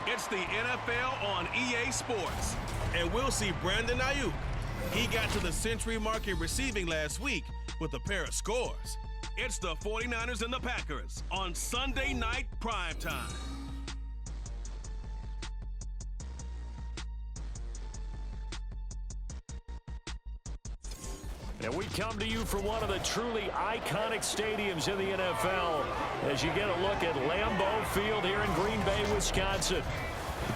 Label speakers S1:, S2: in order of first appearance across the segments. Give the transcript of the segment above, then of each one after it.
S1: It's the NFL on EA Sports. And we'll see Brandon Ayuk. He got to the century mark in receiving last week with a pair of scores. It's the 49ers and the Packers on Sunday Night Primetime.
S2: And we come to you from one of the truly iconic stadiums in the NFL as you get a look at Lambeau Field here in Green Bay, Wisconsin.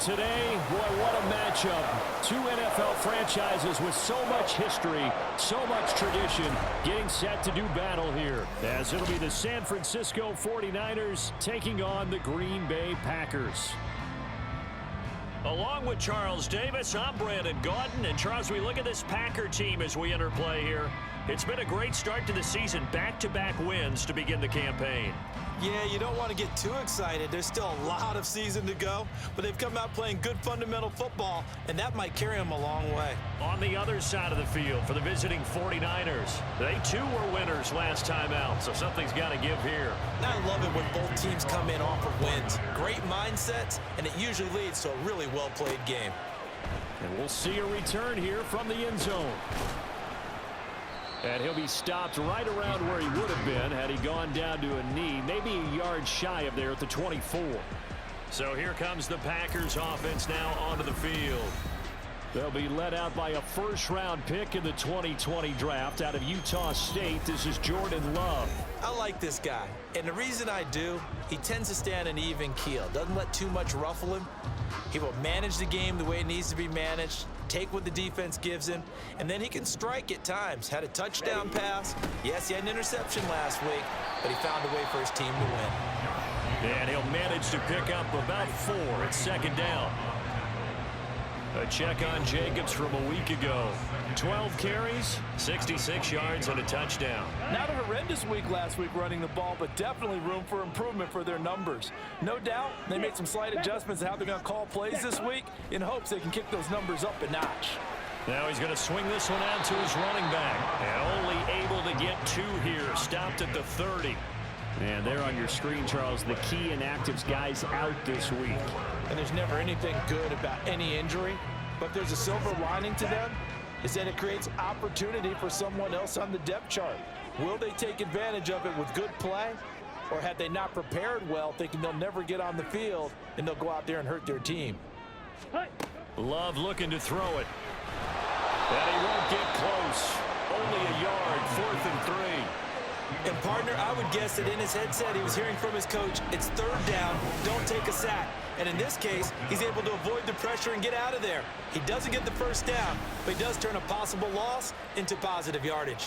S2: Today, boy, what a matchup. Two NFL franchises with so much history, so much tradition, getting set to do battle here, as it'll be the San Francisco 49ers taking on the Green Bay Packers. Along with Charles Davis, I'm Brandon Gaudin. And Charles, we look at this Packer team as we enter play here. It's been a great start to the season, back-to-back wins to begin the campaign.
S3: Yeah, you don't want to get too excited. There's still a lot of season to go, but they've come out playing good fundamental football, and that might carry them a long way.
S2: On the other side of the field for the visiting 49ers, they too were winners last time out, so something's got to give here.
S3: I love it when both teams come in off of wins. Great mindsets, and it usually leads to a really well-played game.
S2: And we'll see a return here from the end zone. And he'll be stopped right around where he would have been had he gone down to a knee, maybe a yard shy of there at the 24. So here comes the Packers offense now onto the field. They'll be led out by a first-round pick in the 2020 draft out of Utah State. This is Jordan Love.
S3: I like this guy, and the reason I do, he tends to stay on an even keel. Doesn't let too much ruffle him. He will manage the game the way it needs to be managed, take what the defense gives him, and then he can strike at times. Had a touchdown pass. Yes, he had an interception last week, but he found a way for his team to win.
S2: And he'll manage to pick up about 4 at second down. A check on Jacobs from a week ago. 12 carries, 66 yards, and a touchdown.
S4: Not a horrendous week last week running the ball, but definitely room for improvement for their numbers. No doubt, they made some slight adjustments to how they're going to call plays this week in hopes they can kick those numbers up a notch.
S2: Now he's going to swing this one out to his running back. And only able to get 2 here. Stopped at the 30. And there on your screen, Charles, the key inactives guys out this week.
S3: And there's never anything good about any injury, but there's a silver lining to them, is that it creates opportunity for someone else on the depth chart. Will they take advantage of it with good play, or had they not prepared well, thinking they'll never get on the field, and they'll go out there and hurt their team?
S2: Love looking to throw it. And he won't get close. Only a yard, 4th and 3.
S3: And, partner, I would guess that in his headset he was hearing from his coach, it's 3rd down, don't take a sack. And in this case, he's able to avoid the pressure and get out of there. He doesn't get the first down, but he does turn a possible loss into positive yardage.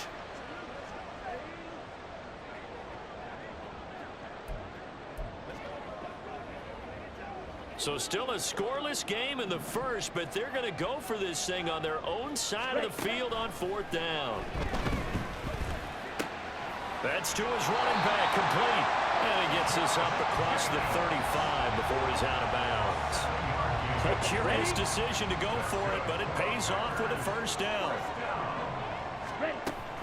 S2: So still a scoreless game in the first, but they're going to go for this thing on their own side of the field on 4th down. That's to his running back, complete. And he gets this up across the 35 before he's out of bounds. A curious decision to go for it, but it pays off with a first down.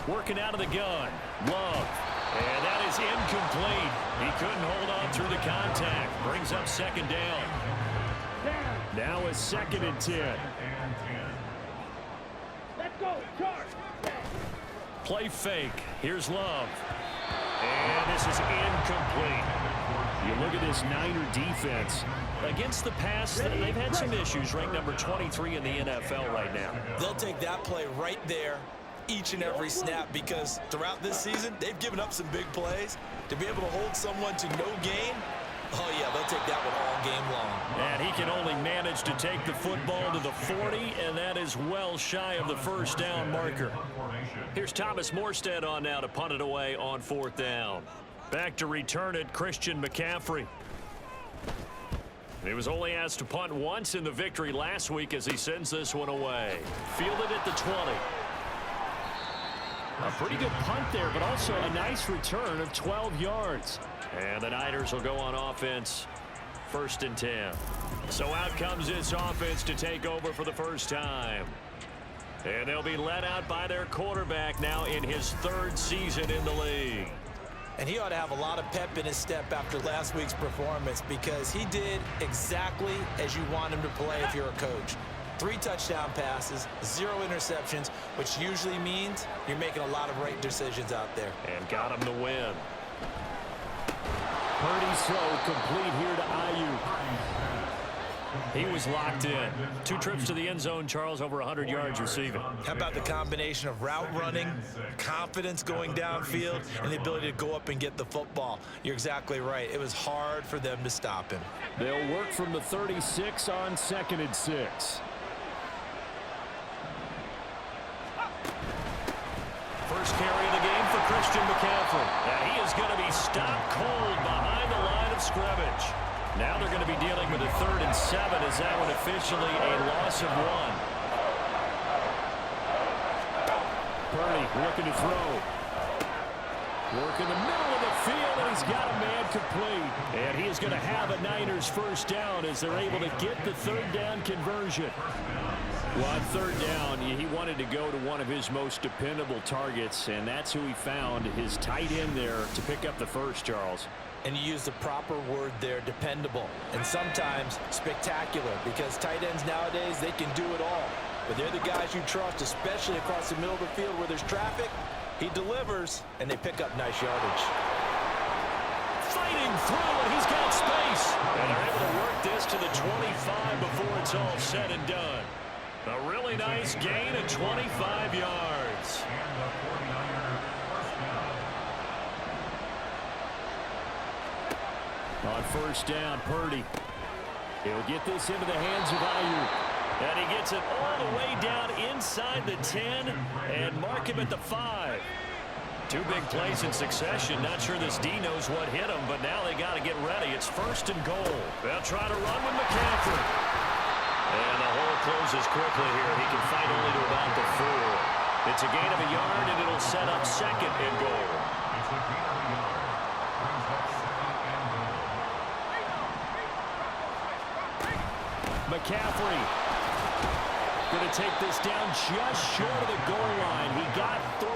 S2: Working out of the gun, Love. And that is incomplete. He couldn't hold on through the contact. Brings up 2nd down. Now a 2nd and 10.
S5: Let's go, charge.
S2: Play fake. Here's Love. And this is incomplete. You look at this Niner defense. Against the pass, they've had some issues. Ranked number 23 in the NFL right now.
S3: They'll take that play right there each and every snap, because throughout this season, they've given up some big plays. To be able to hold someone to no gain, oh yeah, they'll take that one all game long.
S2: And he can only manage to take the football to the 40, and that is well shy of the first down marker. Here's Thomas Morstead on now to punt it away on 4th down. Back to return it, Christian McCaffrey. He was only asked to punt once in the victory last week as he sends this one away. Fielded at the 20. A pretty good punt there, but also a nice return of 12 yards. And the Niners will go on offense, 1st and 10. So out comes this offense to take over for the first time. And they'll be led out by their quarterback now in his 3rd season in the league.
S3: And he ought to have a lot of pep in his step after last week's performance because he did exactly as you want him to play if you're a coach. 3 touchdown passes, 0 interceptions, which usually means you're making a lot of right decisions out there.
S2: And got him the win. Purdy's throw complete here to Ayuk. He was locked in. 2 trips to the end zone, Charles, over 100 yards receiving.
S3: How about the combination of route running, confidence going downfield, and the ability to go up and get the football? You're exactly right. It was hard for them to stop him.
S2: They'll work from the 36 on 2nd and 6. First carry of the game for Christian McCaffrey. And he is going to be stopped cold behind the line of scrimmage. Now they're going to be dealing with a 3rd and 7 as that one officially a loss of 1. Purdy looking to throw. Work in the middle of the field, and he's got a man complete. And he is going to have a Niners first down as they're able to get the 3rd down conversion. Well, on 3rd down, he wanted to go to one of his most dependable targets, and that's who he found, his tight end there, to pick up the first, Charles.
S3: And you use the proper word there, dependable, and sometimes spectacular, because tight ends nowadays, they can do it all. But they're the guys you trust, especially across the middle of the field where there's traffic. He delivers, and they pick up nice yardage.
S2: Fighting through, and he's got space. And they're able to work this to the 25 before it's all said and done. A really nice gain of 25 yards. On 1st down, Purdy. He'll get this into the hands of Ayuk. And he gets it all the way down inside the 10 and mark him at the 5. 2 big plays in succession. Not sure this D knows what hit him, but now they got to get ready. It's 1st and goal. They'll try to run with McCaffrey. And the hole closes quickly here. He can fight only to about the 4. It's a gain of a yard, and it'll set up 2nd and goal. McCaffrey going to take this down just short of the goal line. He got 3,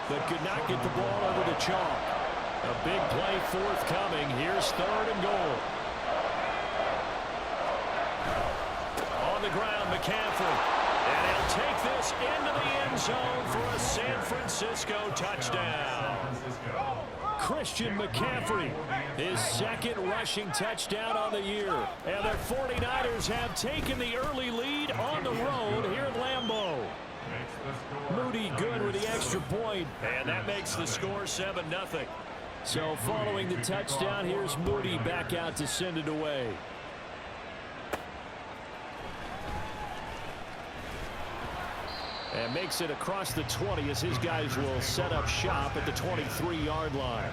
S2: but could not get the ball over the chalk. A big play forthcoming. Here's 3rd and goal. On the ground, McCaffrey. And he'll take this into the end zone for a San Francisco touchdown. Christian McCaffrey, his 2nd rushing touchdown on the year. And their 49ers have taken the early lead on the road here at Lambeau. Moody good with the extra point, and that makes the score 7-0. So following the touchdown, here's Moody back out to send it away. And makes it across the 20 as his guys will set up shop at the 23-yard line.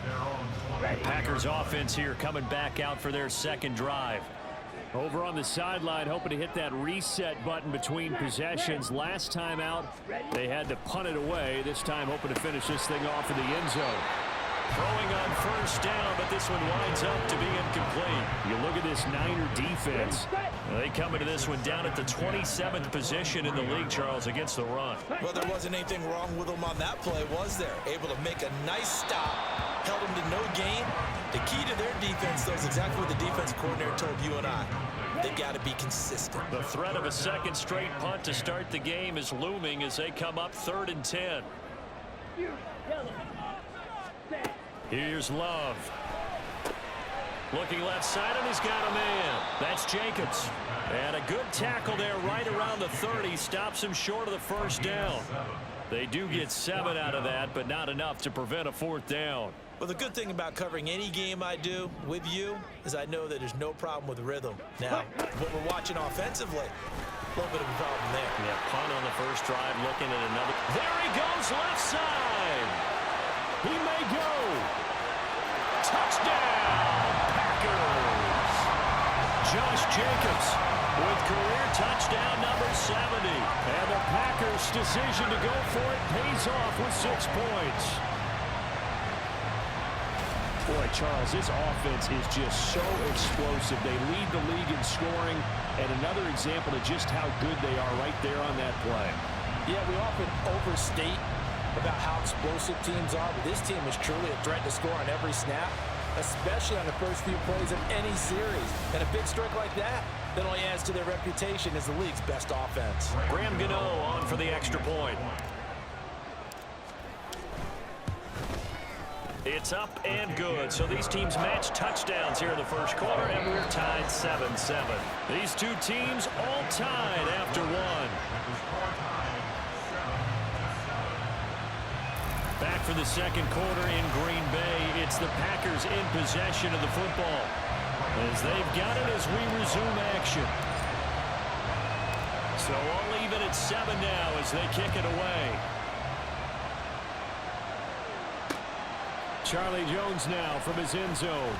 S2: Packers offense here coming back out for their 2nd drive. Over on the sideline, hoping to hit that reset button between possessions. Last time out, they had to punt it away. This time hoping to finish this thing off in the end zone. Throwing on 1st down, but this one winds up to be incomplete. You look at this Niner defense. They come into this one down at the 27th position in the league, Charles, against the run.
S3: Well, there wasn't anything wrong with them on that play, was there? Able to make a nice stop, held them to no gain. The key to their defense, though, is exactly what the defense coordinator told you and I. They got to be consistent.
S2: The threat of a 2nd straight punt to start the game is looming as they come up 3rd and 10. Here's Love. Looking left side, and he's got a man. That's Jacobs. And a good tackle there right around the 30. Stops him short of the 1st down. They do get 7 out of that, but not enough to prevent a 4th down.
S3: Well, the good thing about covering any game I do with you is I know that there's no problem with rhythm. Now, what we're watching offensively, a little bit of a problem there.
S2: Yeah, punt on the 1st drive, looking at another. There he goes, left side. He may go. Touchdown, Packers. Josh Jacobs with career touchdown number 70. And the Packers' decision to go for it pays off with 6 points. Boy, Charles, this offense is just so explosive. They lead the league in scoring, and another example of just how good they are right there on that play.
S3: Yeah, we often overstate
S4: about how explosive teams are, but this team is truly a threat to score on every snap, especially on the first few plays of any series. And a big strike like that only adds to their reputation as the league's best offense.
S2: Graham Gano on for the extra point. It's up and good. So these teams match touchdowns here in the first quarter, and we're tied 7-7. These two teams all tied after one. Back for the second quarter in Green Bay. It's the Packers in possession of the football, as they've got it as we resume action. So we'll leave it at 7 now as they kick it away. Charlie Jones now from his end zone.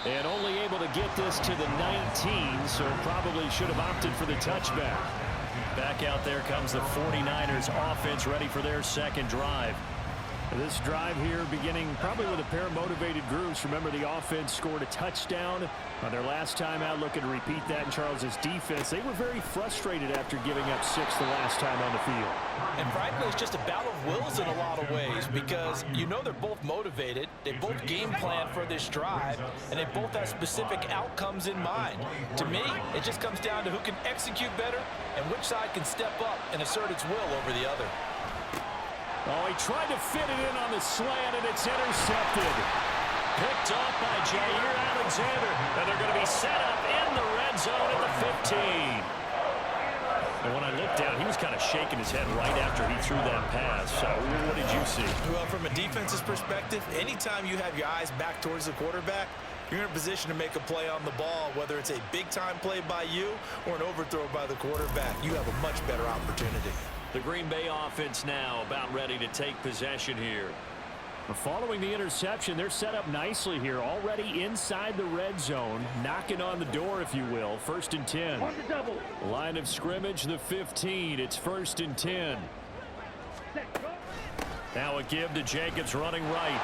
S2: And only able to get this to the 19, so probably should have opted for the touchback. Back out there comes the 49ers offense, ready for their second drive. This drive here beginning probably with a pair of motivated groups. Remember, the offense scored a touchdown on their last time out, looking to repeat that in Charles's defense. They were very frustrated after giving up 6 the last time on the field.
S3: And frankly, it's just a battle of wills in a lot of ways, because you know they're both motivated, they both game plan for this drive, and they both have specific outcomes in mind. To me, it just comes down to who can execute better and which side can step up and assert its will over the other.
S2: Oh, he tried to fit it in on the slant, and it's intercepted. Picked off by Jair Alexander, and they're going to be set up in the red zone at the 15. And when I looked down, he was kind of shaking his head right after he threw that pass. So what did you see?
S3: Well, from a defense's perspective, anytime you have your eyes back towards the quarterback, you're in a position to make a play on the ball, whether it's a big-time play by you or an overthrow by the quarterback. You have a much better opportunity.
S2: The Green Bay offense now about ready to take possession here. Following the interception, they're set up nicely here, already inside the red zone, knocking on the door, if you will. 1st and 10. Line of scrimmage, the 15. It's 1st and 10. Now a give to Jacobs running right.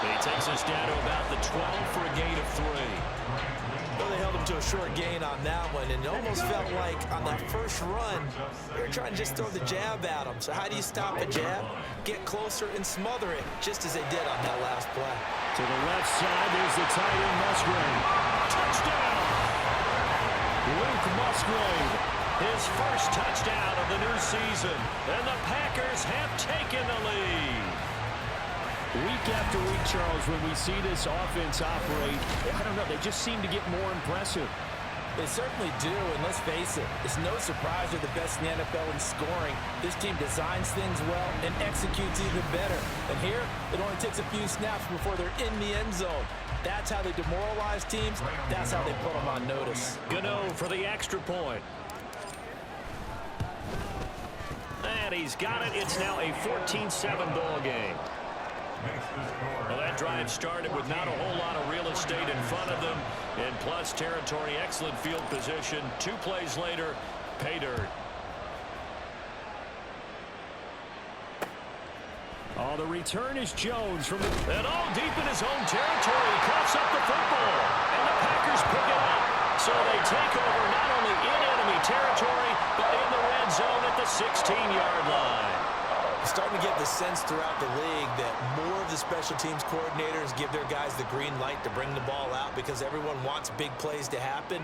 S2: He takes us down to about the 12 for a gain of 3.
S3: Well, they held him to a short gain on that one, and it almost felt like on that first run, they were trying to just throw the jab at him. So how do you stop a jab? Get closer and smother it, just as they did on that last play.
S2: To the left side, there's the tight end Musgrave. Touchdown! Luke Musgrave, his first touchdown of the new season, and the Packers have taken the lead. Week after week, Charles, when we see this offense operate, I don't know, they just seem to get more impressive.
S4: They certainly do, and let's face it, it's no surprise they're the best in the NFL in scoring. This team designs things well and executes even better. And here, it only takes a few snaps before they're in the end zone. That's how they demoralize teams. That's how they put them on notice.
S2: Gano for the extra point. And he's got it. It's now a 14-7 ball game. Well, that drive started with not a whole lot of real estate in front of them. In plus territory, excellent field position. 2 plays later, pay dirt. Oh, the return is Jones from the... And all deep in his own territory. He coughs up the football. And the Packers pick it up. So they take over not only in enemy territory, but in the red zone at the 16-yard line.
S3: Starting to get the sense throughout the league that more of the special teams coordinators give their guys the green light to bring the ball out because everyone wants big plays to happen.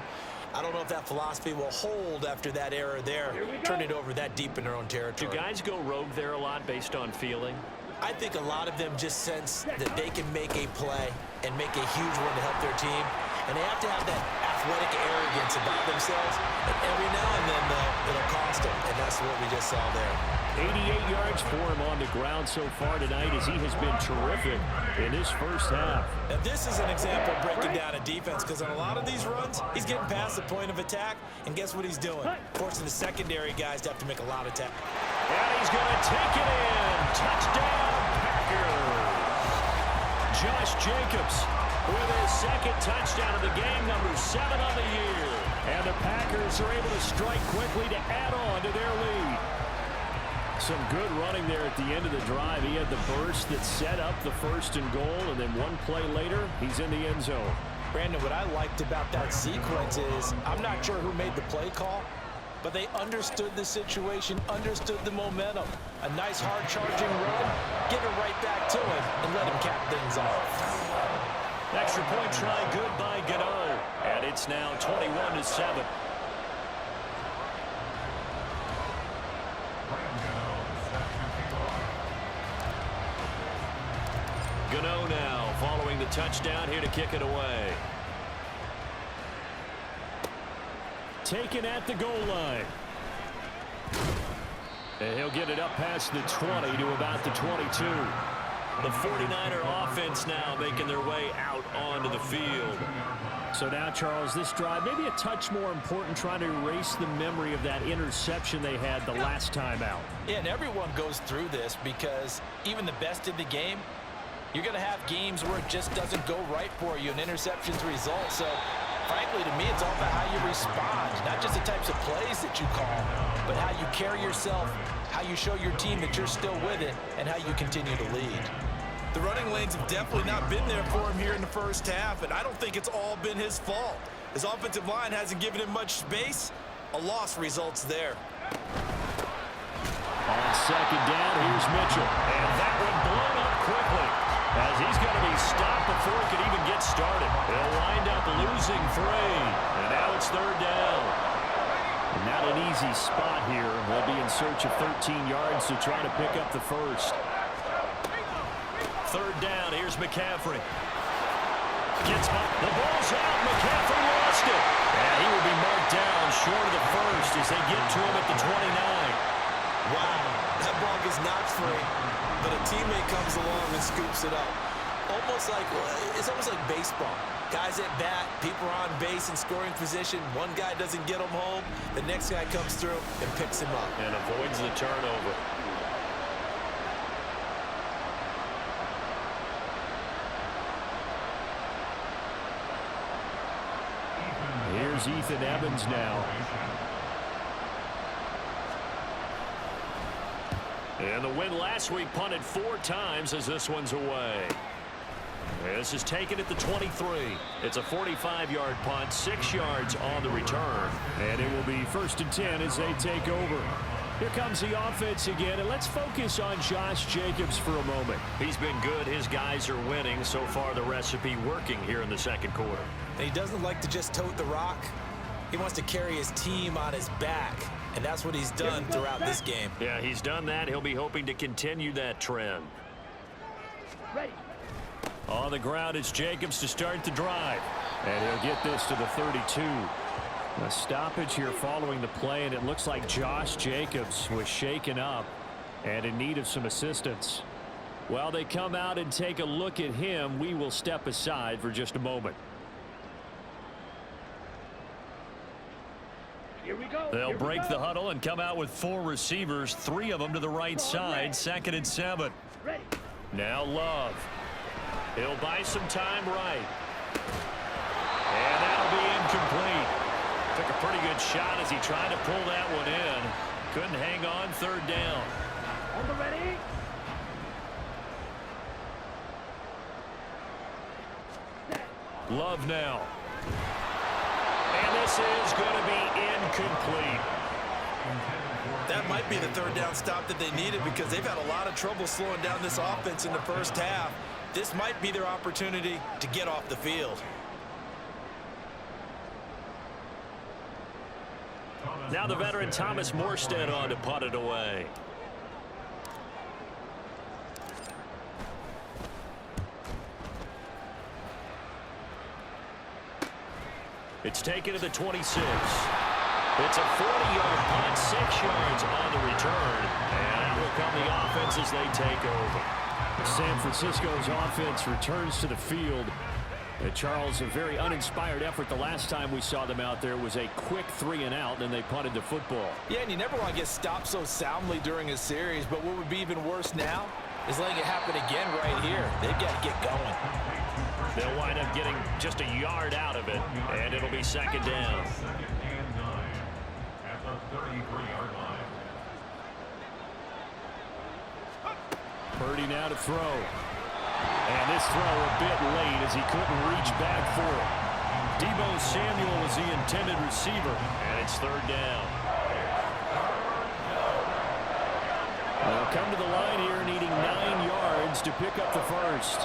S3: I don't know if that philosophy will hold after that error there, turn it over that deep in their own territory.
S2: Do guys go rogue there a lot based on feeling?
S3: I think a lot of them just sense that they can make a play and make a huge one to help their team. And they have to have that athletic arrogance about themselves. And every now and then, though, it'll cost them. And that's what we just saw there.
S2: 88 yards for him on the ground so far tonight as he has been terrific in his first half.
S3: Now, this is an example of breaking down a defense because on a lot of these runs, he's getting past the point of attack. And guess what he's doing? Forcing the secondary guys to have to make a lot of tackles.
S2: And he's going to take it in. Touchdown, Packers. Josh Jacobs with his second touchdown of the game, number 7 on the year. And the Packers are able to strike quickly to add on to their lead. Some good running there at the end of the drive. He had the burst that set up the 1st and goal, and then 1 play later, he's in the end zone.
S3: Brandon, what I liked about that sequence is I'm not sure who made the play call,
S4: but they understood the situation, understood the momentum. A nice hard-charging run, give it right back to him, and let him cap things off.
S2: Extra point try good by Gano, and it's now 21-7. Gano now following the touchdown here to kick it away. Taken at the goal line. And he'll get it up past the 20 to about the 22. The 49er offense now making their way out onto the field. So now, Charles, this drive maybe a touch more important, trying to erase the memory of that interception they had the last time out.
S4: Yeah, and everyone goes through this because even the best in the game, you're going to have games where it just doesn't go right for you, and interceptions result. So, frankly, to me, it's all about how you respond, not just the types of plays that you call, but how you carry yourself, how you show your team that you're still with it, and how you continue to lead.
S3: The running lanes have definitely not been there for him here in the first half, and I don't think it's all been his fault. His offensive line hasn't given him much space. A loss results there.
S2: On second down, here's Mitchell. And that one blown up quickly, as he's going to be stopped before he can even get started. He'll wind up losing 3. And now it's third down. And not an easy spot here. They'll be in search of 13 yards to try to pick up the first. Third down, here's McCaffrey. Gets up, the ball's out, McCaffrey lost it. And he will be marked down short of the first as they get to him at the 29.
S3: Wow, that ball gets knocked free, but a teammate comes along and scoops it up. It's almost like baseball. Guys at bat, people are on base in scoring position. One guy doesn't get him home, the next guy comes through and picks him up.
S2: And avoids the turnover. Here's Ethan Evans now. And the win last week punted 4 times as this one's away. This is taken at the 23. It's a 45-yard punt, 6 yards on the return. And it will be 1st and 10 as they take over. Here comes the offense again, and let's focus on Josh Jacobs for a moment. He's been good. His guys are winning. So far, the recipe working here in the second quarter.
S4: And he doesn't like to just tote the rock. He wants to carry his team on his back, and that's what he's done throughout this game.
S2: Yeah, he's done that. He'll be hoping to continue that trend.
S5: Ready.
S2: On the ground, it's Jacobs to start the drive. And he'll get this to the 32. A stoppage here following the play, and it looks like Josh Jacobs was shaken up and in need of some assistance. While they come out and take a look at him, we will step aside for just a moment.
S5: Here we go.
S2: They'll break the huddle and come out with 4 receivers, 3 of them to the right side, 2nd and 7.
S5: Ready.
S2: Now Love. He'll buy some time right. And that'll be incomplete. Took a pretty good shot as he tried to pull that one in. Couldn't hang on, 3rd down.
S5: On the ready.
S2: Love now. And this is going to be incomplete.
S3: That might be the 3rd down stop that they needed because they've had a lot of trouble slowing down this offense in the first half. This might be their opportunity to get off the field.
S2: Now the veteran Thomas Morstead on to punt it away. It's taken to the 26. It's a 40-yard punt, 6 yards on the return. And out will come the offense as they take over. San Francisco's offense returns to the field. Charles, a very uninspired effort. The last time we saw them out there was a quick 3 and out, and they punted the football.
S4: Yeah, and you never want to get stopped so soundly during a series, but what would be even worse now is letting it happen again right here. They've got to get going.
S2: They'll wind up getting just a yard out of it, and it'll be 2nd down. Purdy now to throw. And this throw a bit late as he couldn't reach back for it. Deebo Samuel is the intended receiver, and it's 3rd down. They'll come to the line here needing 9 yards to pick up the first.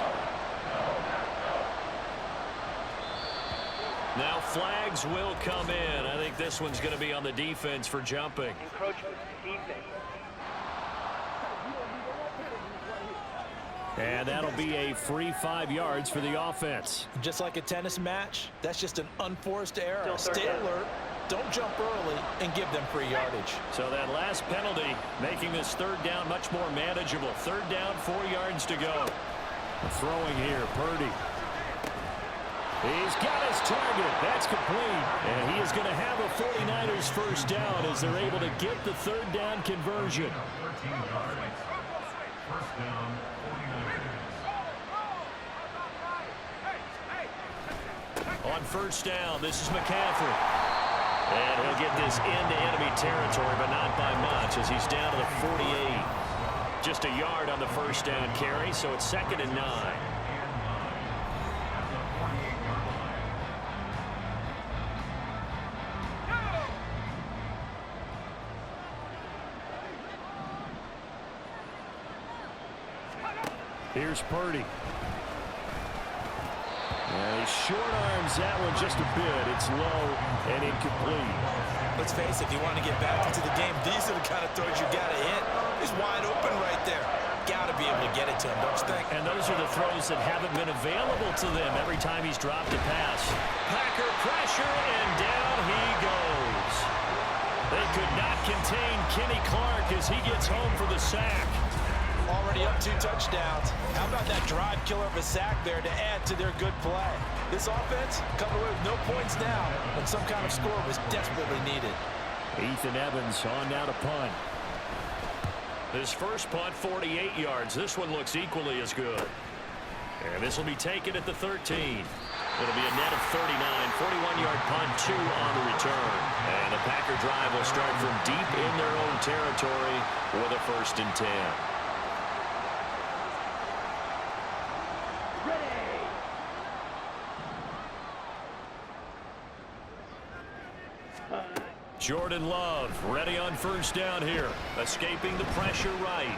S2: Now flags will come in. I think this one's going to be on the defense for jumping.
S5: Encroachment defense.
S2: And that'll be a free 5 yards for the offense.
S3: Just like a tennis match, that's just an unforced error. Stay alert, don't jump early, and give them free yardage.
S2: So that last penalty making this third down much more manageable. Third down, 4 yards to go. Throwing here, Purdy. He's got his target. That's complete. And he is going to have a 49ers first down as they're able to get the third down conversion. On first down, this is McCaffrey. And he'll get this into enemy territory, but not by much as he's down to the 48. Just a yard on the first down carry, so it's 2nd and 9. Here's Purdy. And he short arms that one just a bit. It's low and incomplete.
S3: Let's face it, if you want to get back into the game, these are the kind of throws you got to hit. He's wide open right there. Got to be able to get it to him, don't you think?
S2: And those are the throws that haven't been available to them every time he's dropped a pass. Packer pressure, and down he goes. They could not contain Kenny Clark as he gets home for the sack.
S3: Already up 2 touchdowns. How about that drive killer of a sack there to add to their good play? This offense coming away with no points now, but some kind of score was desperately needed.
S2: Ethan Evans on now to punt. His first punt, 48 yards. This one looks equally as good. And this will be taken at the 13. It'll be a net of 39, 41-yard punt, 2 on the return. And the Packer drive will start from deep in their own territory with a 1st and 10. Jordan Love ready on first down here. Escaping the pressure right.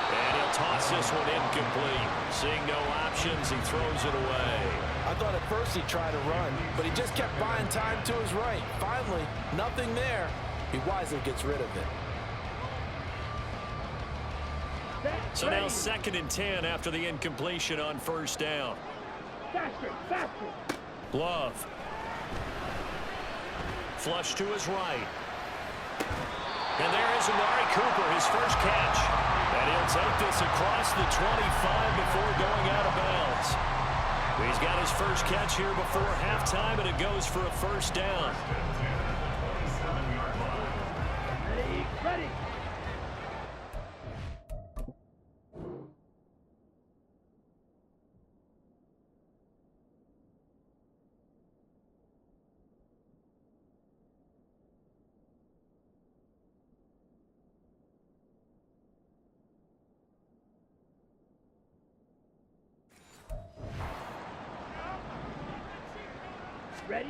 S2: And he'll toss this one incomplete. Seeing no options, he throws it away.
S3: I thought at first he'd try to run, but he just kept buying time to his right. Finally, nothing there. He wisely gets rid of it.
S2: So now 2nd and 10 after the incompletion on first down.
S5: Faster, faster.
S2: Love. Flush to his right. And there is Amari Cooper, his first catch. And he'll take this across the 25 before going out of bounds. He's got his first catch here before halftime, and it goes for a first down.
S5: Ready, ready. Ready?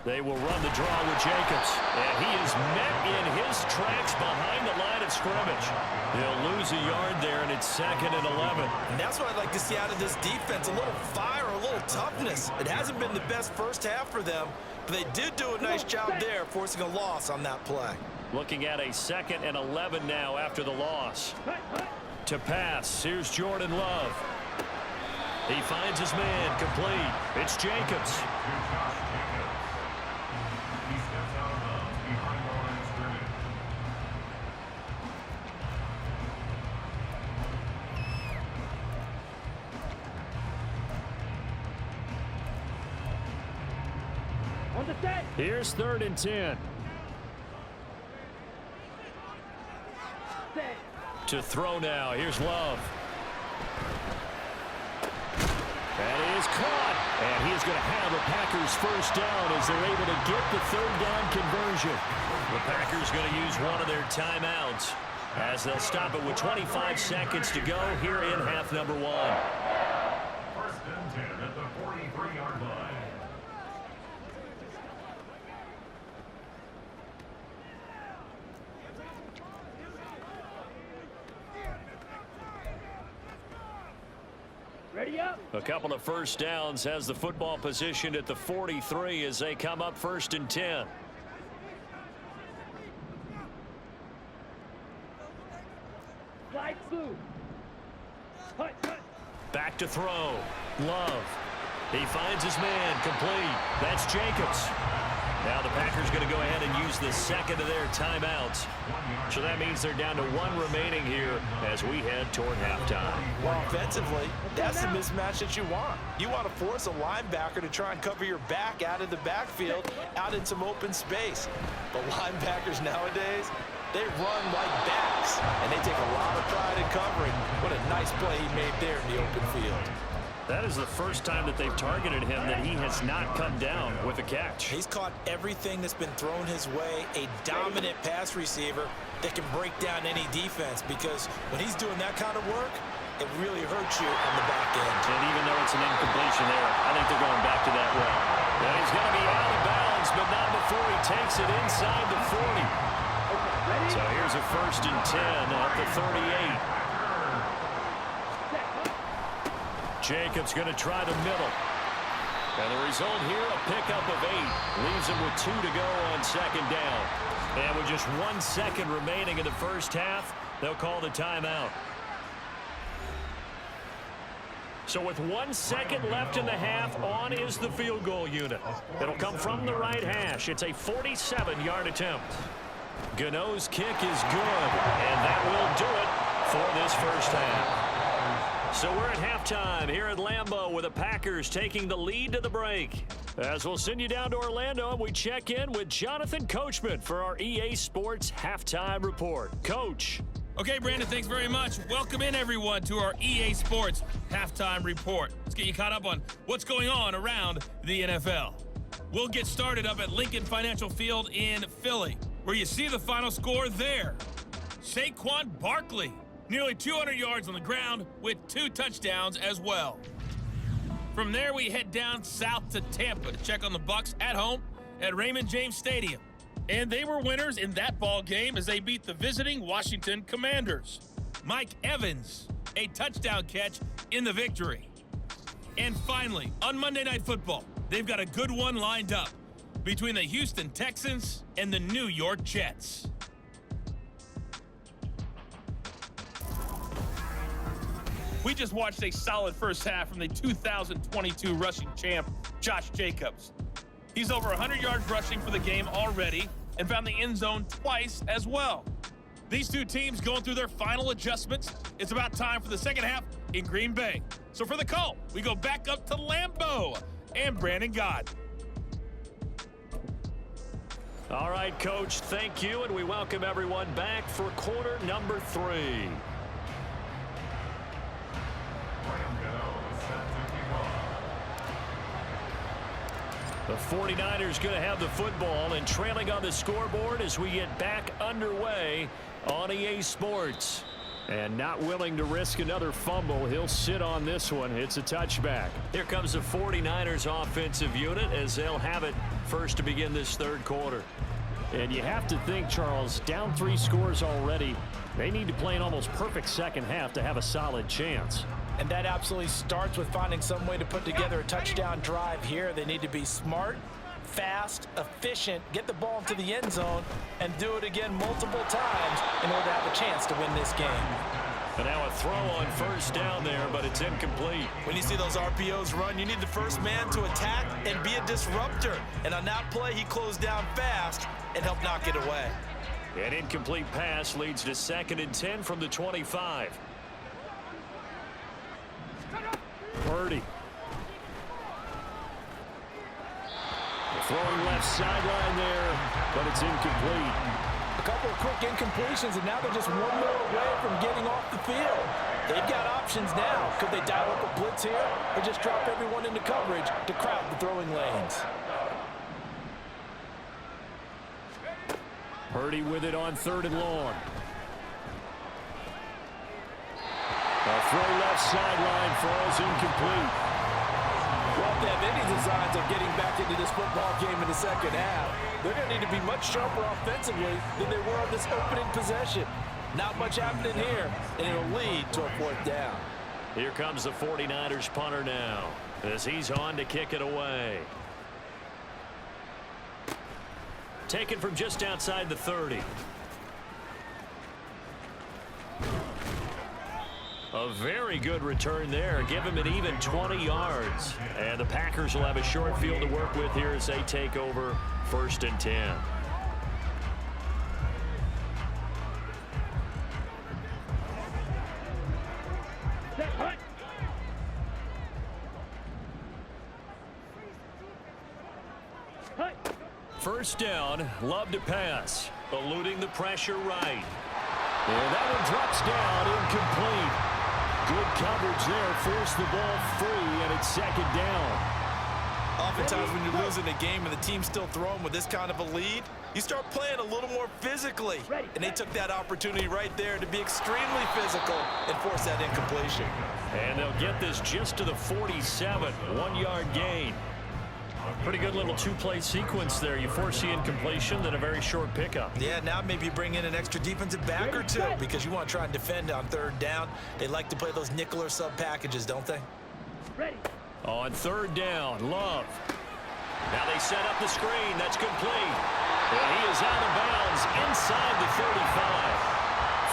S2: They will run the draw with Jacobs. And he is met in his tracks behind the line of scrimmage. He'll lose a yard there, and it's 2nd and 11.
S3: And that's what I'd like to see out of this defense. A little fire, a little toughness. It hasn't been the best first half for them, but they did do a nice job there, forcing a loss on that play.
S2: Looking at a 2nd and 11 now after the loss. To pass, here's Jordan Love. He finds his man, complete. It's Jacobs.
S5: On the set.
S2: Here's 3rd and 10.
S5: Set.
S2: To throw now, here's Love. And he is caught. And he is going to have a Packers first down as they're able to get the 3rd down conversion. The Packers going to use one of their timeouts as they'll stop it with 25 seconds to go here in half number 1.
S6: 1st and 10 at the 43-yard line.
S5: Ready up.
S2: A couple of first downs, has the football positioned at the 43 as they come up 1st and 10.
S5: Slide through. Hut.
S2: Back to throw. Love. He finds his man. Complete. That's Jacobs. Now the Packers going to go ahead and use the second of their timeouts. So that means they're down to 1 remaining here as we head toward halftime.
S3: Well, offensively, that's the mismatch that you want. You want to force a linebacker to try and cover your back out of the backfield, out in some open space. But linebackers nowadays, they run like backs, and they take a lot of pride in covering. What a nice play he made there in the open field.
S2: That is the first time that they've targeted him that he has not come down with a catch.
S3: He's caught everything that's been thrown his way, a dominant pass receiver that can break down any defense, because when he's doing that kind of work, it really hurts you on the back end.
S2: And even though it's an incompletion there, I think they're going back to that well. And he's going to be out of bounds, but not before he takes it inside the 40. So here's a 1st and 10 at the 38. Jacobs going to try the middle. And the result here, a pickup of 8. Leaves him with 2 to go on 2nd down. And with just 1 second remaining in the first half, they'll call the timeout. So with 1 second left in the half, on is the field goal unit. It'll come from the right hash. It's a 47-yard attempt. Gano's kick is good, and that will do it for this first half. So we're at halftime here at Lambeau with the Packers taking the lead to the break. As we'll send you down to Orlando, and we check in with Jonathan Coachman for our EA Sports Halftime Report. Coach.
S7: Okay, Brandon, thanks very much. Welcome in, everyone, to our EA Sports Halftime Report. Let's get you caught up on what's going on around the NFL. We'll get started up at Lincoln Financial Field in Philly, where you see the final score there. Saquon Barkley, nearly 200 yards on the ground with 2 touchdowns as well. From there, we head down south to Tampa to check on the Bucs at home at Raymond James Stadium. And they were winners in that ball game as they beat the visiting Washington Commanders. Mike Evans, a touchdown catch in the victory. And finally, on Monday Night Football, they've got a good one lined up between the Houston Texans and the New York Jets. We just watched a solid first half from the 2022 rushing champ, Josh Jacobs. He's over 100 yards rushing for the game already and found the end zone twice as well. These two teams going through their final adjustments. It's about time for the second half in Green Bay. So for the call, we go back up to Lambeau and Brandon Gott.
S2: All right, Coach, thank you, and we welcome everyone back for quarter number 3. The 49ers going to have the football and trailing on the scoreboard as we get back underway on EA Sports. And not willing to risk another fumble, he'll sit on this one. It's a touchback. Here comes the 49ers offensive unit as they'll have it first to begin this third quarter. And you have to think, Charles, down 3 scores already. They need to play an almost perfect second half to have a solid chance.
S3: And that absolutely starts with finding some way to put together a touchdown drive here. They need to be smart, fast, efficient, get the ball into the end zone, and do it again multiple times in order to have a chance to win this game.
S2: And now a throw on first down there, but it's incomplete.
S3: When you see those RPOs run, you need the first man to attack and be a disruptor. And on that play, he closed down fast and helped knock it away.
S2: An incomplete pass leads to 2nd and 10 from the 25. Purdy. Throwing left sideline there, but it's incomplete.
S4: A couple of quick incompletions, and now they're just 1 more away from getting off the field.
S3: They've got options now. Could they dial up a blitz here or just drop everyone into coverage to crowd the throwing lanes?
S2: Purdy with it on 3rd and long. A throw left sideline falls incomplete.
S4: Well, if they have any designs of getting back into this football game in the second half, they're going to need to be much sharper offensively than they were on this opening possession. Not much happening here, and it'll lead to a 4th down.
S2: Here comes the 49ers punter now as he's on to kick it away. Taken from just outside the 30. A very good return there. Give him an even 20 yards. And the Packers will have a short field to work with here as they take over 1st and 10. First down, Love to pass, eluding the pressure right. And that one drops down, incomplete. Good coverage there, forced the ball free, and it's 2nd down.
S3: Oftentimes when you're losing a game and the team's still throwing with this kind of a lead, you start playing a little more physically. And they took that opportunity right there to be extremely physical and force that incompletion.
S2: And they'll get this just to the 47, 1-yard gain. Pretty good little 2-play sequence there. You force the incompletion, then a very short pickup.
S3: Yeah, now maybe you bring in an extra defensive back or two because you want to try and defend on 3rd down. They like to play those nickel or sub packages, don't they?
S5: Ready.
S2: On 3rd down, Love. Now they set up the screen. That's complete. And he is out of bounds inside the 35.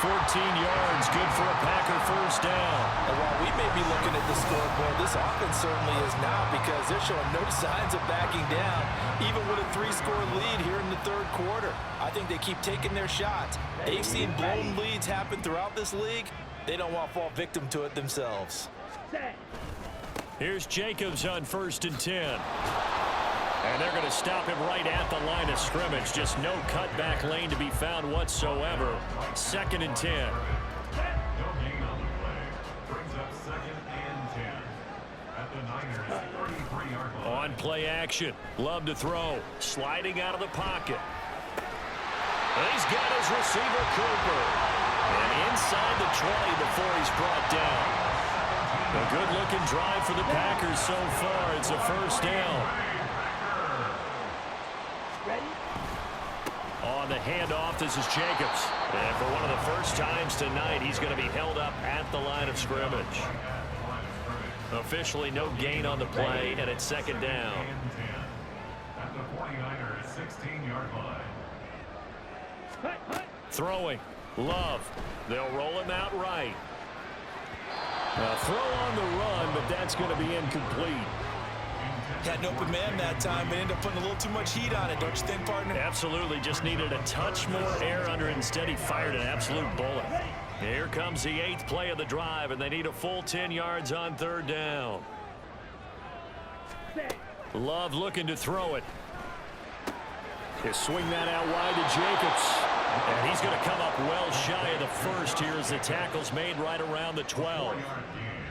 S2: 14 yards, good for a Packer 1st down.
S3: And while we may be looking at the scoreboard, this offense certainly is not because they're showing no signs of backing down, even with a 3-score lead here in the 3rd quarter. I think they keep taking their shots. They've seen blown leads happen throughout this league. They don't want to fall victim to it themselves.
S2: Here's Jacobs on 1st and 10. And they're going to stop him right at the line of scrimmage. Just no cutback lane to be found whatsoever. 2nd and 10.
S6: No gain on the play. Brings up 2nd and 10. At the Niners' 33-yard line.
S2: On play action. Love to throw. Sliding out of the pocket. And he's got his receiver, Cooper. And inside the 20 before he's brought down. A good-looking drive for the Packers so far. It's a 1st down. On the handoff, this is Jacobs. And for one of the first times tonight, he's going to be held up at the line of scrimmage. Officially no gain on the play, and it's 2nd down.
S6: At the 49ers' 16-yard line.
S2: Throwing. Love. They'll roll him out right. A throw on the run, but that's going to be incomplete.
S3: Had an open man that time, but ended up putting a little too much heat on it, don't you think, partner?
S2: Absolutely, just needed a touch more air under it. Instead, he fired an absolute bullet. Here comes the 8th play of the drive, and they need a full 10 yards on 3rd down. Love looking to throw it. He'll swing that out wide to Jacobs. And he's going to come up well shy of the 1st here as the tackle's made right around the 12.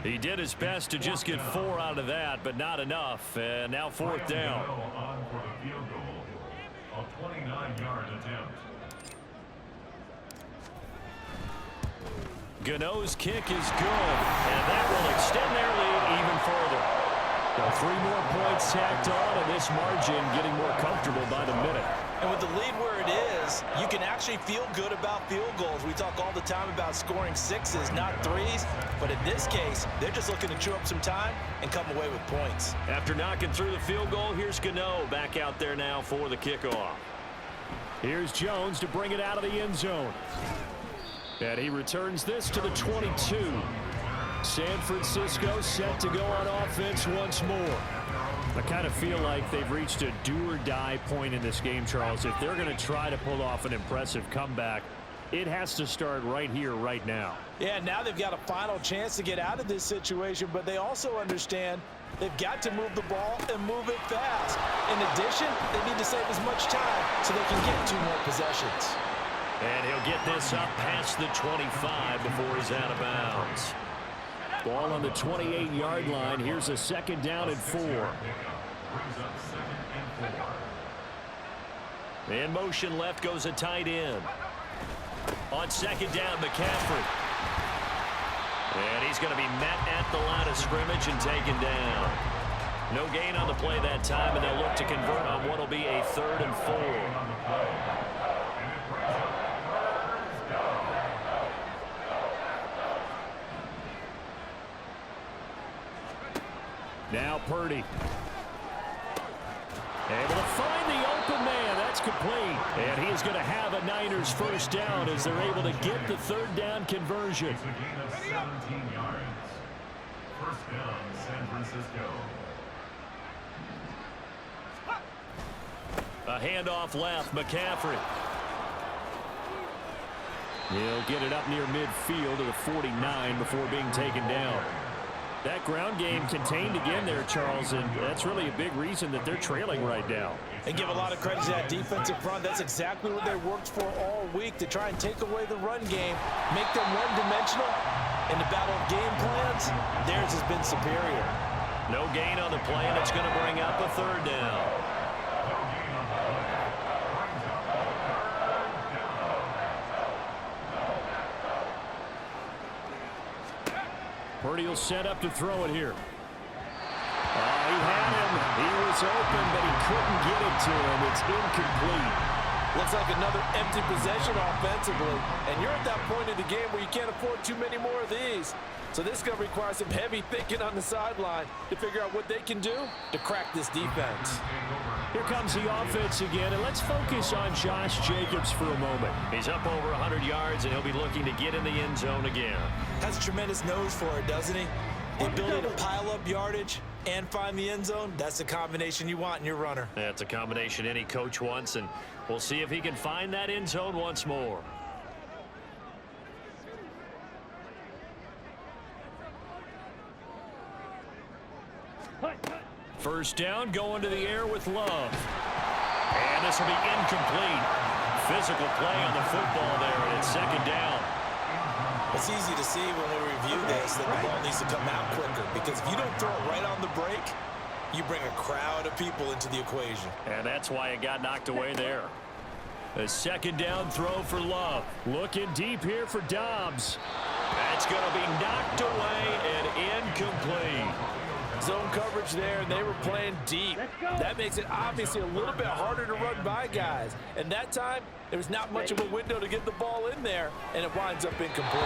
S2: He did his best to just get 4 out of that, but not enough. And now 4th down.
S6: On for the field goal. A 29-yard attempt.
S2: Gano's kick is good, and that will extend their lead even further. So 3 more points tacked on, and this margin getting more comfortable by the minute.
S3: And with the lead where it is, you can actually feel good about field goals. We talk all the time about scoring 6s, not 3s. But in this case, they're just looking to chew up some time and come away with points.
S2: After knocking through the field goal, here's Gano back out there now for the kickoff. Here's Jones to bring it out of the end zone. And he returns this to the 22. San Francisco set to go on offense once more. I kind of feel like they've reached a do-or-die point in this game, Charles. If they're going to try to pull off an impressive comeback, it has to start right here, right now.
S3: Yeah, now they've got a final chance to get out of this situation, but they also understand they've got to move the ball and move it fast. In addition, they need to save as much time so they can get 2 more possessions.
S2: And he'll get this up past the 25 before he's out of bounds. Ball on the 28-yard line. Here's a 2nd down and 4. In motion left goes a tight end. On 2nd down, McCaffrey. And he's going to be met at the line of scrimmage and taken down. No gain on the play that time, and they'll look to convert on what will be a 3rd and 4. Now Purdy. Able to find the open man. That's complete. And he is going to have a Niners first down as they're able to get the third down conversion.
S6: It's a gain of 17 yards. First down, San Francisco.
S2: A handoff left, McCaffrey. He'll get it up near midfield to the 49 before being taken down. That ground game contained again there, Charles, and that's really a big reason that they're trailing right now.
S4: And give a lot of credit to that defensive front. That's exactly what they worked for all week, to try and take away the run game, make them one-dimensional. In the battle of game plans, theirs has been superior.
S2: No gain on the play, and it's going to bring up a third down. Purdy will set up to throw it here. He had him. He was open, but he couldn't get it to him. It's incomplete.
S4: Looks like another empty possession offensively. And you're at that point in the game where you can't afford too many more of these. So this is going to require some heavy thinking on the sideline to figure out what they can do to crack this defense.
S2: Here comes the offense again, and let's focus on Josh Jacobs for a moment. He's up over 100 yards, and he'll be looking to get in the end zone again.
S3: Has a tremendous nose for it, doesn't he? The ability to pile up yardage and find the end zone, that's the combination you want in your runner.
S2: That's a combination any coach wants, and we'll see if he can find that end zone once more. First down, going to the air with Love. And this will be incomplete. Physical play on the football there, and it's second down.
S3: It's easy to see when we review this that the ball needs to come out quicker, because if you don't throw it right on the break, you bring a crowd of people into the equation.
S2: And that's why it got knocked away there. A second down throw for Love. Looking deep here for Dobbs. That's going to be knocked away and incomplete.
S4: Zone coverage there, and they were playing deep. That makes it obviously a little bit harder to run by guys. And that time, there was not much of a window to get the ball in there, and it winds up incomplete.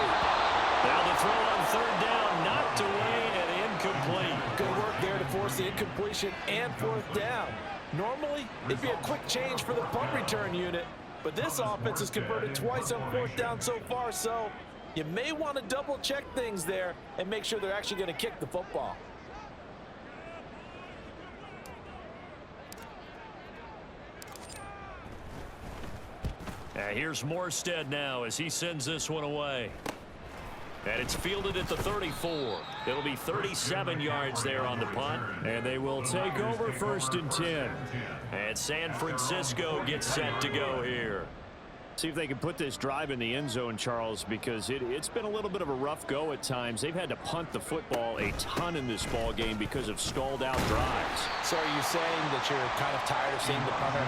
S2: Now the throw on third down, knocked away and incomplete.
S4: Good work there to force the incompletion and fourth down. Normally, it'd be a quick change for the punt return unit, but this offense has converted twice on fourth down so far, so you may want to double-check things there and make sure they're actually going to kick the football.
S2: Here's Morstead now as he sends this one away. And it's fielded at the 34. It'll be 37 yards there on the punt. And they will take over first and 10. And San Francisco gets set to go here. See if they can put this drive in the end zone, Charles, because it's been a little bit of a rough go at times. They've had to punt the football a ton in this ball game because of stalled out drives.
S4: So are you saying that you're kind of tired of seeing the punter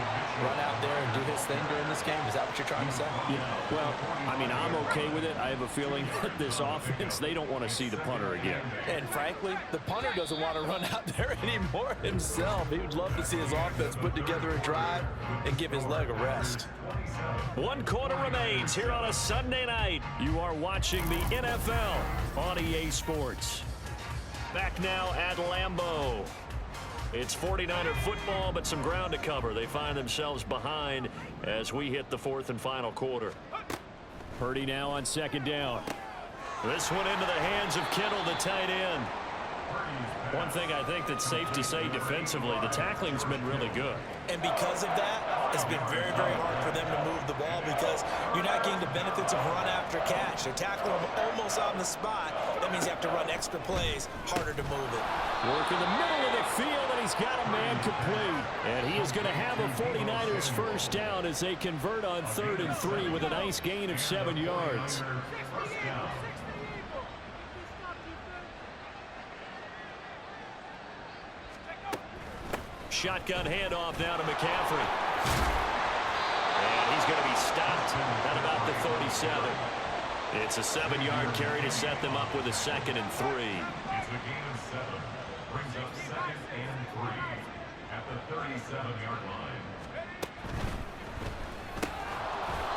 S4: run out there and do his thing during this game? Is that what you're trying to say?
S2: Yeah, well, I mean, I'm okay with it. I have a feeling that this offense, they don't want to see the punter again.
S4: And frankly, the punter doesn't want to run out there anymore himself. He would love to see his offense put together a drive and give his leg a rest.
S2: 1 quarter remains here on a Sunday night. You are watching the NFL on EA Sports. Back now at Lambeau. It's 49er football, but some ground to cover. They find themselves behind as we hit the fourth and final quarter. Purdy now on second down. This one into the hands of Kittle, the tight end. One thing I think that's safe to say defensively, the tackling's been really good.
S3: And because of that, it's been very, very hard for them to move the ball because you're not getting the benefits of run after catch. They're tackling them almost on the spot. That means you have to run extra plays, harder to move it.
S2: Work in the middle of the field, and he's got a man complete. And he is going to have a 49ers first down as they convert on 3rd and 3 with a nice gain of 7 yards. Shotgun handoff now to McCaffrey. And he's going to be stopped at about the 37. It's a 7-yard carry to set them up with a 2nd and 3.
S6: It's a gain of 7. Brings up 2nd and 3 at the 37-yard line.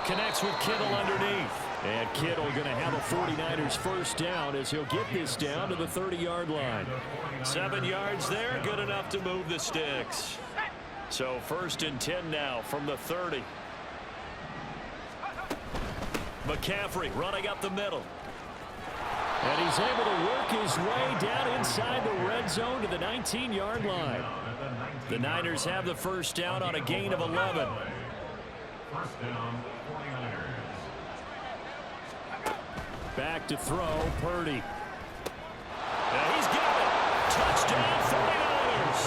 S2: Connects with Kittle underneath. And Kittle going to have a 49ers first down as he'll get this down to the 30-yard line. 7 yards there, good enough to move the sticks. So 1st and 10 now from the 30. McCaffrey running up the middle. And he's able to work his way down inside the red zone to the 19-yard line. The Niners have the first down on a gain of 11.
S6: First down, 49ers.
S2: Back to throw, Purdy. And he's got it. Touchdown, 49ers.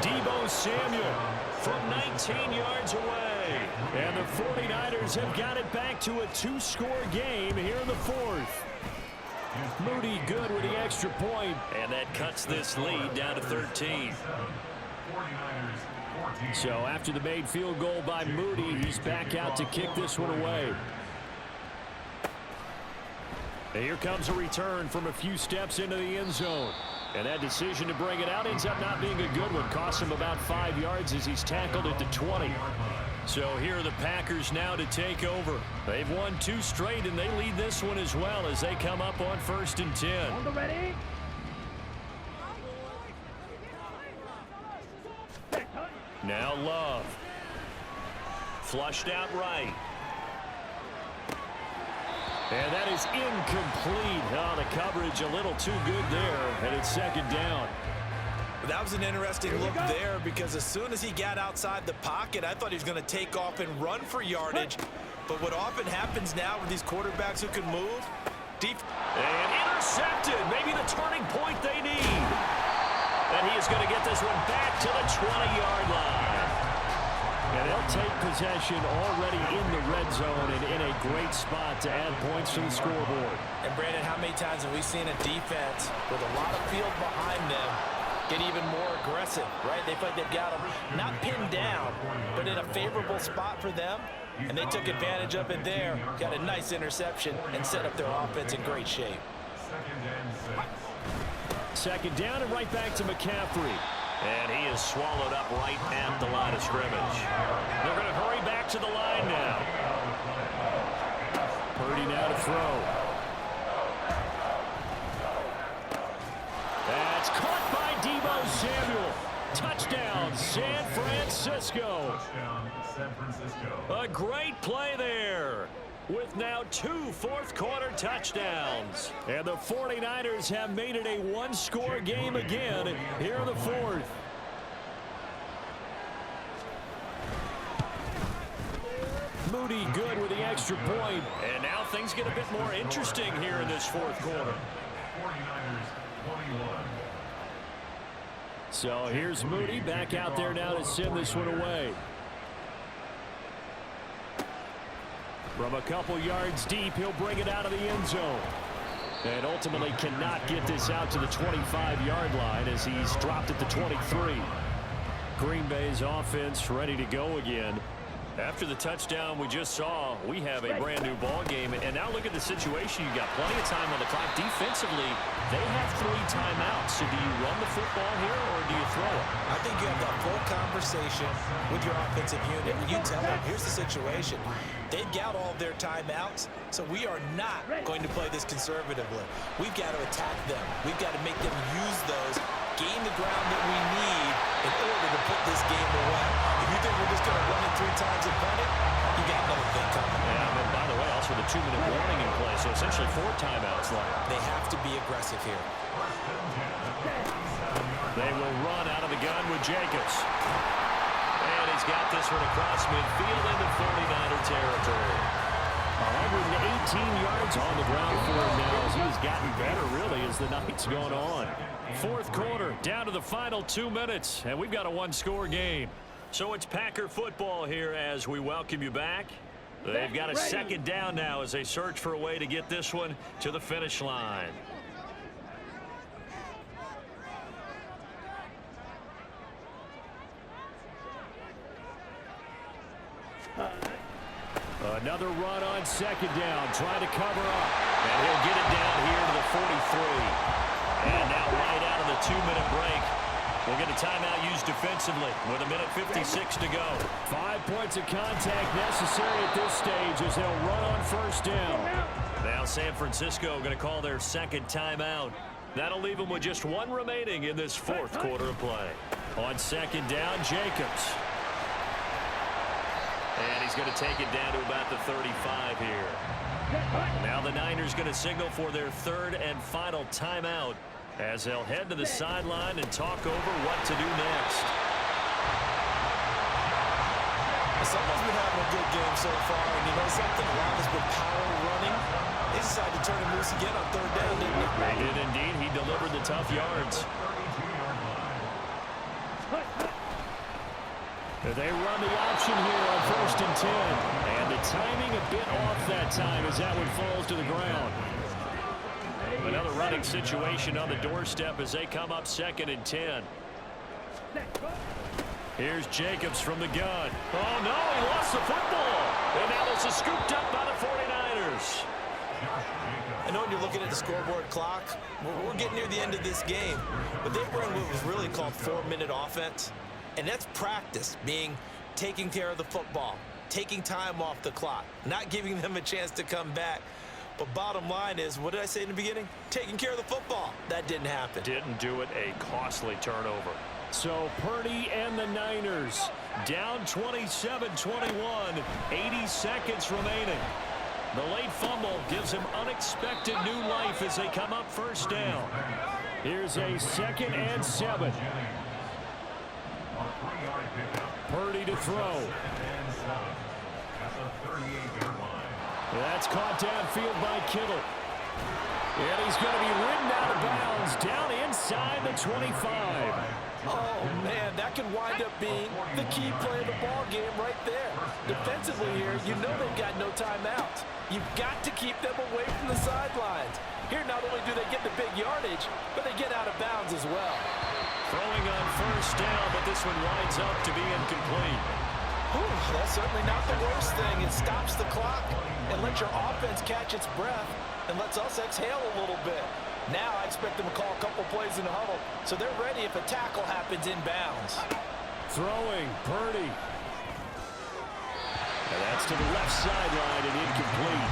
S2: Deebo Samuel from 19 yards away. And the 49ers have got it back to a 2-score game here in the 4th. Moody good with the extra point. And that cuts this lead down to 13. So after the made field goal by Moody, he's back out to kick this one away. And here comes a return from a few steps into the end zone. And that decision to bring it out ends up not being a good one. Costs him about 5 yards as he's tackled at the 20. So here are the Packers now to take over. They've won 2 straight, and they lead this one as well as they come up on 1st and 10.
S5: On the ready.
S2: Now Love. Flushed out right. And that is incomplete. Oh, the coverage a little too good there, and it's 2nd down.
S3: That was an interesting look there because as soon as he got outside the pocket, I thought he was going to take off and run for yardage. But what often happens now with these quarterbacks who can move, deep.
S2: And intercepted. Maybe the turning point they need. And he is going to get this one back to the 20-yard line. And they'll take possession already in the red zone and in a great spot to add points to the scoreboard.
S3: And Brandon, how many times have we seen a defense with a lot of field behind them get even more aggressive, right? They feel like they've got them not pinned down, but in a favorable spot for them. And they took advantage of it there, got a nice interception, and set up their offense in great shape.
S2: 2nd down and right back to McCaffrey. And he is swallowed up right at the line of scrimmage. They're going to hurry back to the line now. Purdy now to throw. That's caught by Deebo Samuel. Touchdown, San Francisco.
S6: Touchdown, San Francisco.
S2: A great play there, with now 2 fourth-quarter touchdowns. And the 49ers have made it a 1-score game again here in the 4th. Moody good with the extra point. And now things get a bit more interesting here in this 4th quarter.
S6: 49ers 21.
S2: So here's Moody back out there now to send this one away. From a couple yards deep, he'll bring it out of the end zone. And ultimately cannot get this out to the 25-yard line as he's dropped at the 23. Green Bay's offense ready to go again. After the touchdown we just saw, we have a brand new ball game. And now look at the situation. You've got plenty of time on the clock. Defensively, they have 3 timeouts. So do you run the football here or do you throw it?
S3: I think you have that full conversation with your offensive unit, and you tell them, here's the situation. They've got all of their timeouts, so we are not going to play this conservatively. We've got to attack them. We've got to make them use those, gain the ground that we need in order to put this game away. If you think we're just going to run it 3 times and punt it, you got another thing coming.
S2: Yeah, and by the way, also the 2-minute warning in play, so essentially 4 timeouts left.
S3: They have to be aggressive here.
S2: They will run out of the gun with Jacobs. And he's got this one across midfield into 49er territory. 118 yards on the ground for him now as he's gotten better, really, as the night's gone on. 4th quarter, down to the final 2 minutes, and we've got a 1-score game. So it's Packer football here as we welcome you back. They've got a 2nd down now as they search for a way to get this one to the finish line. Another run on 2nd down, trying to cover up. And he'll get it down here to the 43. And now right out of the 2-minute break, We'll get a timeout used defensively with 1:56 to go. 5 points of contact necessary at this stage as they'll run on first down. Now San Francisco going to call their second timeout. That'll leave them with just 1 remaining in this 4th quarter of play. On second down, Jacobs. And he's going to take it down to about the 35 here. Now the Niners going to signal for their 3rd and final timeout as they'll head to the sideline and talk over what to do next.
S3: Someone's been having a good game so far, and you know something? A lot has been power running. They decided to turn him loose again on 3rd down, didn't they?
S2: They did indeed. He delivered the tough yards. They run the option here on 1st and 10. And the timing a bit off that time as that one falls to the ground. Another running situation on the doorstep as they come up 2nd and 10. Here's Jacobs from the gun. Oh, no, he lost the football. And now this is scooped up by the 49ers.
S3: I know when you're looking at the scoreboard clock, we're getting near the end of this game. But they were in what was really called 4-minute offense. And that's practice, being taking care of the football, taking time off the clock, not giving them a chance to come back. But bottom line is, what did I say in the beginning? Taking care of the football. That didn't happen.
S2: Didn't do it. A costly turnover. So Purdy and the Niners down 27-21, 80 seconds remaining. The late fumble gives him unexpected new life as they come up first down. Here's a 2nd and 7. Purdy to throw. That's caught downfield by Kittle. And he's going to be ridden out of bounds down inside the 25.
S4: Oh, man, that could wind up being the key play of the ball game right there. Defensively here, you know they've got no timeouts. You've got to keep them away from the sidelines. Here, not only do they get the big yardage, but they get out of bounds as well.
S2: Throwing on first down, but this one winds up to be incomplete.
S4: Whew, that's certainly not the worst thing. It stops the clock and lets your offense catch its breath and lets us exhale a little bit. Now I expect them to call a couple plays in the huddle, so they're ready if a tackle happens inbounds.
S2: Throwing, Purdy. And that's to the left sideline and incomplete.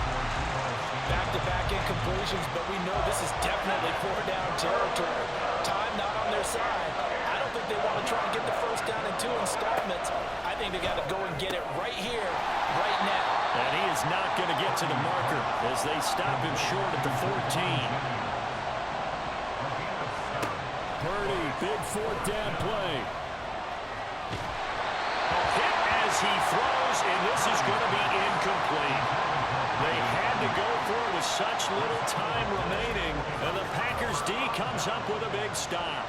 S4: Back-to-back incompletions, but we know this is definitely 4-down territory. Time not on their side. I don't think they want to try and get the first down in 2 installments. I think they got to go and get it right here, right now.
S2: And he is not going to get to the marker as they stop him short at the 14. Purdy, big 4th down play. Hit as he throws, and this is going to be incomplete. They had to go for it with such little time remaining, and the Packers D comes up with a big stop.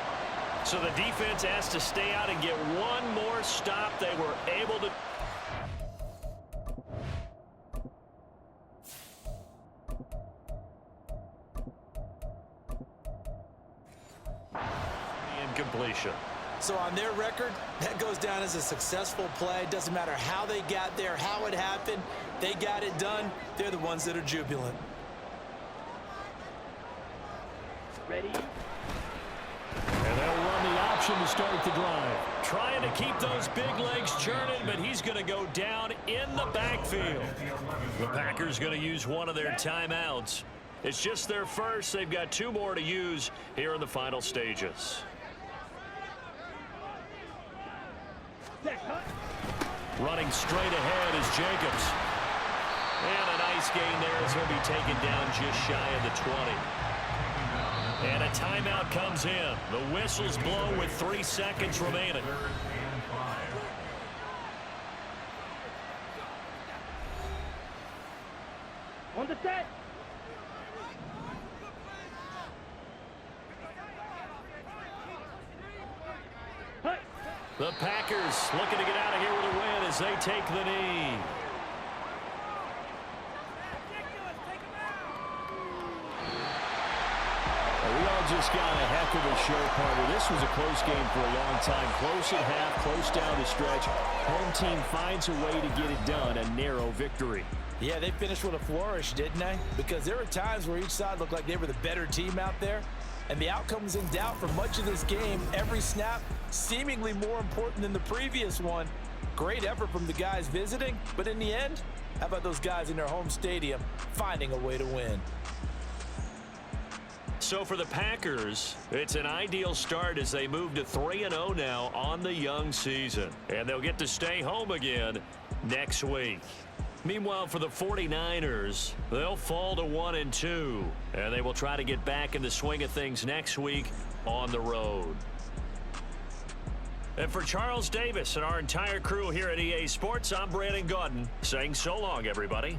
S2: So the defense has to stay out and get one more stop. They were able to. Incompletion.
S3: So on their record, that goes down as a successful play. Doesn't matter how they got there, how it happened. They got it done. They're the ones that are jubilant.
S5: Ready?
S2: And they'll run the option to start the drive. Trying to keep those big legs churning, but he's going to go down in the backfield. The Packers going to use one of their timeouts. It's just their first. They've got 2 more to use here in the final stages. Running straight ahead is Jacobs. And a nice gain there as he'll be taken down just shy of the 20. And a timeout comes in. The whistles blow with 3 seconds remaining.
S5: On the set. Hut.
S2: The Packers looking to get out of here with a win as they take the knee. We all just got a heck of a show, partner. This was a close game for a long time. Close at half, close down the stretch. Home team finds a way to get it done, a narrow victory.
S4: Yeah, they finished with a flourish, didn't they? Because there were times where each side looked like they were the better team out there. and the outcome was in doubt for much of this game. Every snap seemingly more important than the previous one. Great effort from the guys visiting, but in the end, how about those guys in their home stadium finding a way to win?
S2: So for the Packers, it's an ideal start as they move to 3-0 now on the young season. And they'll get to stay home again next week. Meanwhile, for the 49ers, they'll fall to 1-2. And they will try to get back in the swing of things next week on the road. And for Charles Davis and our entire crew here at EA Sports, I'm Brandon Gaudin saying so long, everybody.